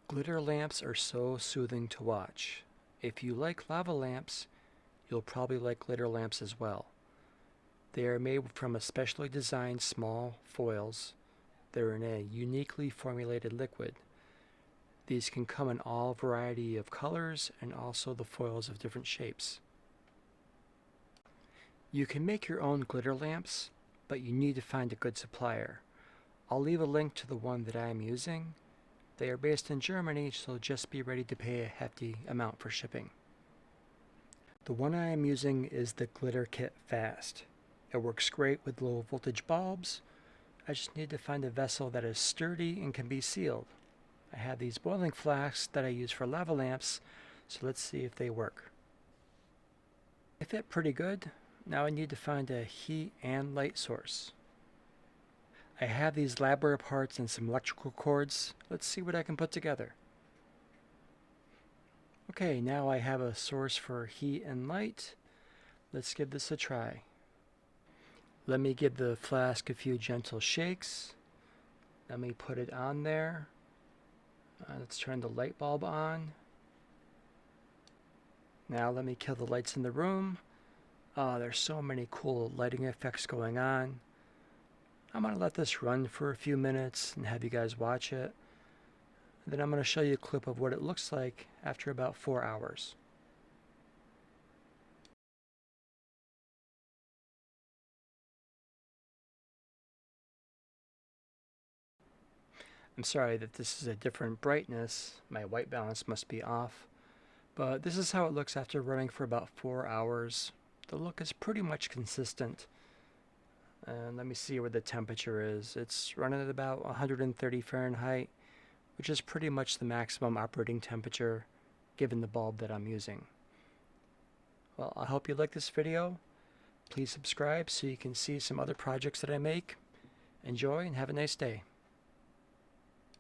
Glitter lamps are so soothing to watch. If you like lava lamps, you'll probably like glitter lamps as well. They are made from a specially designed small foils. They're in a uniquely formulated liquid. These can come in all variety of colors and also the foils of different shapes. You can make your own glitter lamps, but you need to find a good supplier. I'll leave a link to the one that I am using. They are based in Germany, so just be ready to pay a hefty amount for shipping. The one I am using is the Glitter Kit Fast. It works great with low voltage bulbs. I just need to find a vessel that is sturdy and can be sealed. I have these boiling flasks that I use for lava lamps, so let's see if they work. They fit pretty good. Now I need to find a heat and light source. I have these labware parts and some electrical cords. Let's see what I can put together. Okay, now I have a source for heat and light. Let's give this a try. Let me give the flask a few gentle shakes. Let me put it on there. Let's turn the light bulb on. Now let me kill the lights in the room. There's so many cool lighting effects going on. I'm going to let this run for a few minutes and have you guys watch it. Then I'm going to show you a clip of what it looks like after about 4 hours. I'm sorry that this is a different brightness. My white balance must be off. But this is how it looks after running for about 4 hours. The look is pretty much consistent. And let me see where the temperature is. It's running at about 130 Fahrenheit, which is pretty much the maximum operating temperature given the bulb that I'm using. Well, I hope you like this video. Please subscribe so you can see some other projects that I make. Enjoy and have a nice day.